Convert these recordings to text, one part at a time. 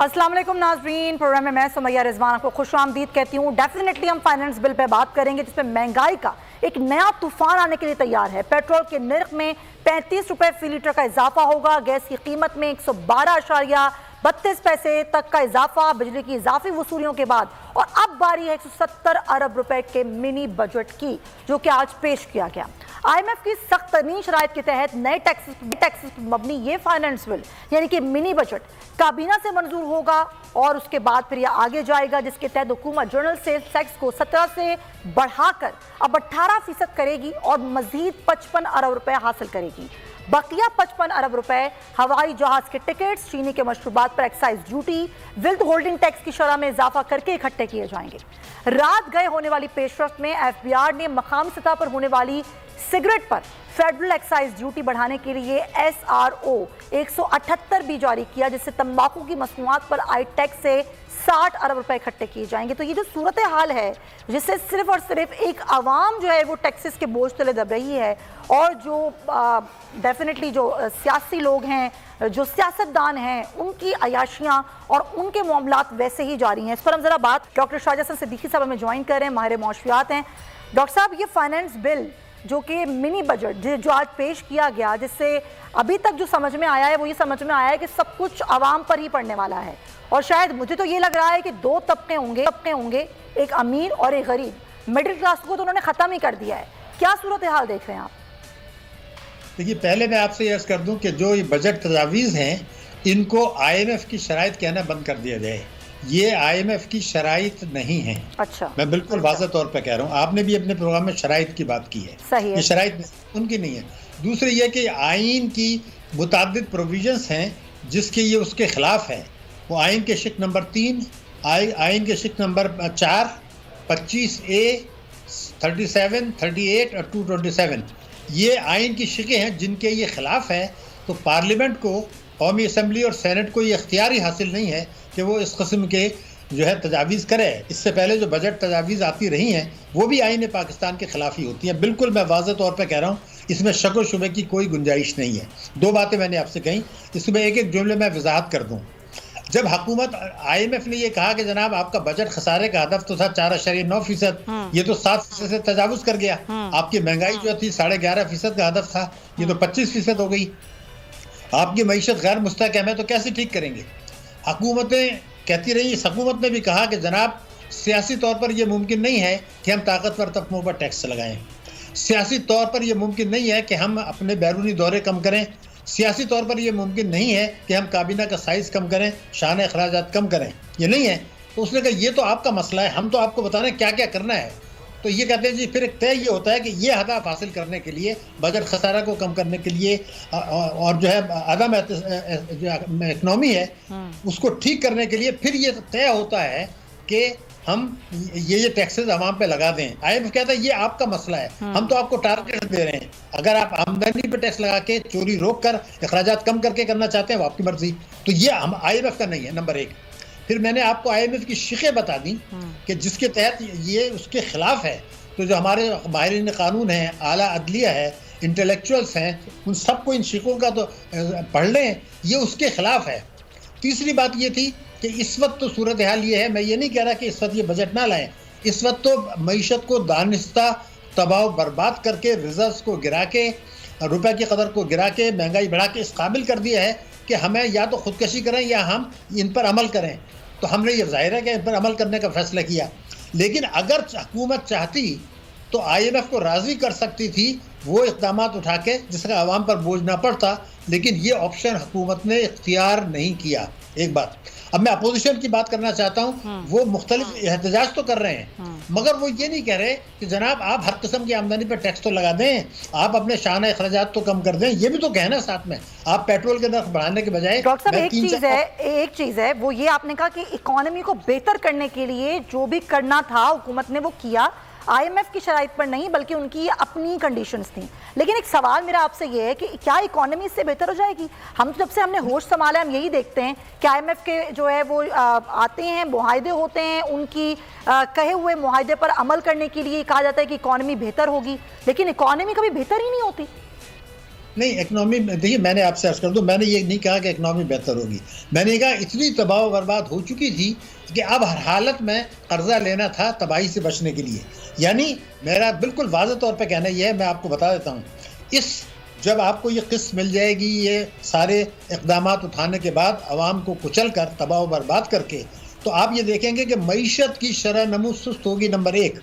अस्सलाम वालेकुम नाज़रीन, प्रोग्राम में मैं सुमैया रिजवान आपको खुश आमदीद कहती हूँ। डेफिनेटली हम फाइनेंस बिल पे बात करेंगे जिसमें महंगाई का एक नया तूफान आने के लिए तैयार है। पेट्रोल के नर्ख में 35 रुपए फी लीटर का इजाफा होगा, गैस की कीमत में 112.32 पैसे तक का इजाफा बिजली की इजाफी वसूलियों के बाद। और अब बारी है 170 अरब रुपए के मिनी बजट की, जो कि आज पेश किया गया। IMF की सख्त तरीन शराइत के तहत नए टैक्सेस पर मबनी ये फाइनेंस बिल यानी कि मिनी बजट काबीना से मंजूर होगा और उसके बाद फिर यह आगे जाएगा, जिसके तहत हुकूमत जनरल सेल्स टैक्स को 17 से बढ़ाकर अब 18% करेगी और मजीद 55 अरब रुपए हासिल करेगी। बकिया 55 अरब रुपए हवाई जहाज के टिकट्स, चीनी के मशरूबात पर excise duty, withholding tax की शरह में इजाफा करके इकट्ठे किए जाएंगे। रात गए होने वाली पेशरफ्त में FBR ने मकामी सतह पर होने वाली सिगरेट पर फेडरल एक्साइज ड्यूटी बढ़ाने के लिए SRO 178 भी जारी किया, जिससे तंबाकू की मसनूआत पर आए टैक्स से 60 अरब रुपए इकट्ठे किए जाएंगे। तो ये जो सूरत हाल है जिससे सिर्फ और सिर्फ एक आवाम जो है वो टैक्सेस के बोझ तले दब रही है, और जो डेफिनेटली जो सियासी लोग हैं, जो सियासतदान हैं, उनकी अयाशियाँ और उनके मामलात वैसे ही जारी हैं। इस पर हम ज़रा बात डॉक्टर शाहजहां सिद्दीकी साहब हमें ज्वाइन कर रहे हैं, माहिर मौशूआत हैं। डॉक्टर साहब, ये फाइनेंस बिल जो कि मिनी बजट जो आज पेश किया गया, जिससे अभी तक जो समझ में आया है वो ये समझ में आया है कि सब कुछ आवाम पर ही पड़ने वाला है, और शायद मुझे तो ये लग रहा है कि दो तबके होंगे, एक अमीर और एक गरीब। मिडिल क्लास को तो उन्होंने ख़त्म ही कर दिया है। क्या सूरत हाल देख रहे हैं आप? देखिए, पहले मैं आपसे यह कर दूं कि जो ये बजट तजावीज़ हैं इनको IMF की शराइत कहना बंद कर दिया जाए। ये IMF की शराइत नहीं है। अच्छा, मैं बिल्कुल वाज़ेह तौर पे कह रहा हूँ। आपने भी अपने प्रोग्राम में शराइत की बात की है, सही है। ये शराइत उनकी नहीं है। दूसरी ये कि आइन की मुताद्दिद प्रोविजंस हैं जिसके ये उसके खिलाफ है। वो आइन के शिक नंबर 3, आइन के शिक नंबर 4, 25A, 37, 38 और 227, ये आइन की शिकें हैं जिनके ये खिलाफ हैं। तो पार्लियामेंट को, कौमी असम्बली और सेनेट को ये इख्तियार ही हासिल नहीं है कि वो इस किस्म के जो है तजावीज़ करे। इससे पहले जो बजट तजावीज़ आती रही हैं वो भी आइन पाकिस्तान के खिलाफ ही होती हैं। बिल्कुल मैं वाज़ेह तौर पे कह रहा हूँ, इसमें शक व शुबे की कोई गुंजाइश नहीं है। दो बातें मैंने आपसे कही, इसमें एक एक जुमले में वजाहत कर दूँ। जब हुकूमत IMF ने ये कहा कि जनाब आपका बजट खसारे का हदफ तो था 4.9%, ये तो 7% से तजावुज़ कर गया। आपकी महंगाई जो थी 11.5% का हदफ था, ये तो 25% हो गई। आपकी मईशत गैर मुस्तहकम है, तो कैसे ठीक करेंगे? हुकूमतें कहती रही, इस हुकूमत ने भी कहा कि जनाब सियासी तौर पर यह मुमकिन नहीं है कि हम ताकतवर तबकों पर टैक्स लगाएं, सियासी तौर पर यह मुमकिन नहीं है कि हम अपने बैरूनी दौरे कम करें, सियासी तौर पर यह मुमकिन नहीं है कि हम काबीना का साइज़ कम करें, शान अखराजात कम करें, ये नहीं है। तो उसने कहा ये तो आपका मसला है, हम तो आपको बता रहे हैं क्या क्या करना है। तो ये कहते हैं जी, फिर एक तय ये होता है कि ये हदफ हासिल करने के लिए, बजट खसारा को कम करने के लिए और जो है अदम इकनॉमी है उसको ठीक करने के लिए फिर ये तय होता है कि हम ये टैक्सेस आवाम पे लगा दें। IMF कहता है ये आपका मसला है, हम तो आपको टारगेट दे रहे हैं। अगर आप आमदनी पे टैक्स लगा के चोरी रोक कर अखराजात कम करके करना चाहते हैं वो आपकी मर्जी। तो ये हम IMF का नहीं है, नंबर एक। फिर मैंने आपको IMF की शिकें बता दी कि जिसके तहत ये उसके खिलाफ है। तो जो हमारे माहिरीन कानून हैं, आला अदलिया है, इंटेलेक्चुअल्स हैं, उन सबको इन शिकों का तो पढ़ लें, ये उसके खिलाफ है। तीसरी बात ये थी कि इस वक्त तो सूरत हाल ये है, मैं ये नहीं कह रहा कि इस वक्त ये बजट ना लाएं, इस वक्त तो मईशत को दानिस्ता तबाह बर्बाद करके, रिजर्व्स को गिरा के, रुपए की कदर को गिरा के, महंगाई बढ़ा के इस काबिल कर दिया है कि हमें या तो खुदकशी करें या हम इन पर अमल करें। तो हमने ये ज़ाहिर है कि इन पर अमल करने का फैसला किया। लेकिन अगर हुकूमत चाहती तो IMF को राज़ी कर सकती थी वो इक़दाम उठा के जिसका आवाम पर बोझ ना पड़ता, लेकिन ये ऑप्शन हुकूमत ने इख्तियार नहीं किया। एक बात। अब मैं अपोजिशन की बात करना चाहता हूँ, वो मुख्तलिफ एहतजाज तो कर रहे हैं मगर वो ये नहीं कह रहे कि जनाब आप हर किस्म की आमदनी पर टैक्स तो लगा दें, आप अपने शान अखराजात तो कम कर दें। ये भी तो कहना साथ में, आप पेट्रोल के नर्ख बढ़ाने के बजाय। डॉक्टर साहब, एक चीज़ है वो ये आपने कहा कि इकोनॉमी को बेहतर करने के लिए जो भी करना था हुकूमत ने वो किया, IMF की शराइत पर नहीं बल्कि उनकी अपनी कंडीशंस थी। लेकिन एक सवाल मेरा आपसे ये है कि क्या इकोनॉमी इससे बेहतर हो जाएगी? हम जब से हमने होश संभाला हम यही देखते हैं कि IMF के जो है वो आते हैं, मुआहदे होते हैं, उनकी कहे हुए मुआहदे पर अमल करने के लिए कहा जाता है कि इकोनॉमी बेहतर होगी, लेकिन इकोनॉमी कभी बेहतर ही नहीं होती। نہیں اکنامی دیکھیے میں نے آپ سے عرض کر دوں میں نے یہ نہیں کہا کہ اکنامی بہتر ہوگی میں نے کہا اتنی تباہ و برباد ہو چکی تھی کہ اب ہر حالت میں قرضہ لینا تھا تباہی سے بچنے کے لیے یعنی میرا بالکل واضح طور پہ کہنا یہ ہے میں آپ کو بتا دیتا ہوں جب آپ کو یہ قسط مل جائے گی یہ سارے اقدامات اٹھانے کے بعد عوام کو کچل کر تباہ و برباد کر کے تو آپ یہ دیکھیں گے کہ معیشت کی شرح نمو سست ہوگی نمبر 1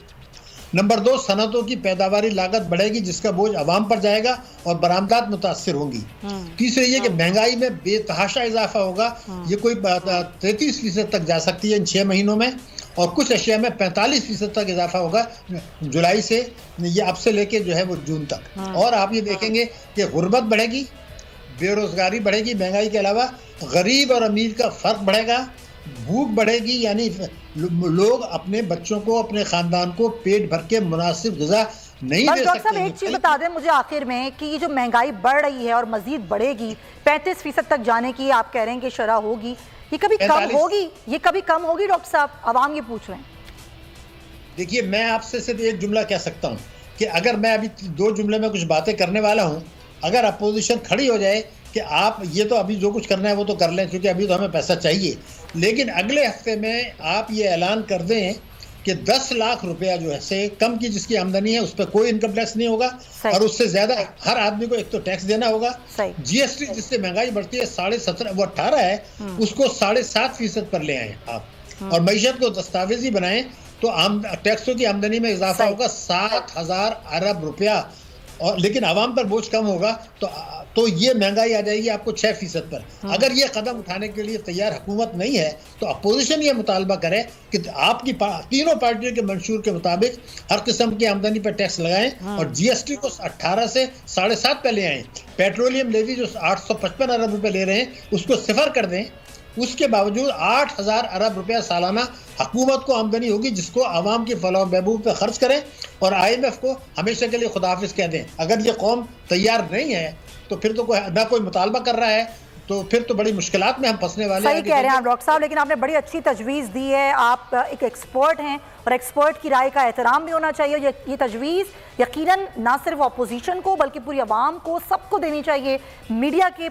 نمبر 2 صنعتوں کی پیداواری لاگت بڑھے گی جس کا بوجھ عوام پر جائے گا اور برآمدات متاثر ہوں گی تیسرے یہ کہ مہنگائی میں بے تحاشا اضافہ ہوگا یہ کوئی 33% تک جا سکتی ہے ان 6 مہینوں میں اور کچھ اشیاء میں 45% تک اضافہ ہوگا جولائی سے یہ اب سے لے کے جو ہے وہ جون تک اور آپ یہ دیکھیں گے کہ غربت بڑھے گی بے روزگاری بڑھے گی مہنگائی کے علاوہ غریب اور امیر کا فرق بڑھے گا بھوک بڑھے گی یعنی لوگ اپنے بچوں کو اپنے خاندان کو پیٹ بھر کے مناسب غذا نہیں دے سکتے ڈاکٹر صاحب ایک چیز بتا دیں مجھے آخر میں کہ یہ جو مہنگائی بڑھ رہی ہے اور مزید بڑھے گی 35% تک جانے کی آپ کہہ رہے ہیں کہ شرح ہوگی یہ کبھی کم ہوگی ڈاکٹر صاحب عوام یہ پوچھ رہے ہیں دیکھیے میں آپ سے صرف ایک جملہ کہہ سکتا ہوں کہ اگر میں ابھی 2 جملے میں کچھ باتیں کرنے والا ہوں اگر اپوزیشن کھڑی ہو جائے کہ آپ یہ تو ابھی جو کچھ کرنا ہے وہ تو کر لیں کیونکہ ابھی تو ہمیں پیسہ چاہیے لیکن اگلے ہفتے میں آپ یہ اعلان کر دیں کہ 10 لاکھ روپیہ جو ہے سے کم کی جس کی آمدنی ہے اس پہ کوئی انکم ٹیکس نہیں ہوگا اور اس سے زیادہ ہر آدمی کو ایک تو ٹیکس دینا ہوگا جی ایس ٹی جس سے مہنگائی بڑھتی ہے 17.5 وہ 18 ہے اس کو 7.5% پر لے آئیں آپ اور معیشت کو دستاویزی بنائیں تو ٹیکسوں کی آمدنی میں اضافہ ہوگا 7,000 ارب روپیہ اور لیکن عوام پر بوجھ کم ہوگا تو یہ مہنگائی آ جائے گی آپ کو 6% پر اگر یہ قدم اٹھانے کے لیے تیار حکومت نہیں ہے تو اپوزیشن یہ مطالبہ کرے کہ آپ کی تینوں پارٹیوں کے منشور کے مطابق ہر قسم کی آمدنی پر ٹیکس لگائیں اور جی ایس ٹی کو 18 سے 7.5 پہ لے آئیں پیٹرولیم لیوی جو 855 ارب روپے لے رہے ہیں اس کو 0 کر دیں اس کے باوجود 8,000 ارب روپیہ سالانہ حکومت کو آمدنی ہوگی جس کو عوام کی فلاح و بہبود پہ خرچ کریں اور IMF کو ہمیشہ کے لیے خداحافظ کہہ دیں اگر یہ قوم تیار نہیں ہے تو پھر تو نہ کوئی مطالبہ کر رہا ہے تو پھر تو بڑی مشکلات میں ہم پھنسنے والے ہیں صحیح کہہ رہے ہیں آپ ڈاکٹر صاحب لیکن آپ نے بڑی اچھی تجویز دی ہے آپ ایک ایکسپرٹ ہیں اور ایکسپرٹ کی رائے کا احترام بھی ہونا چاہیے یہ تجویز یقیناً نہ صرف اپوزیشن کو بلکہ پوری عوام کو سب کو دینی چاہیے میڈیا کے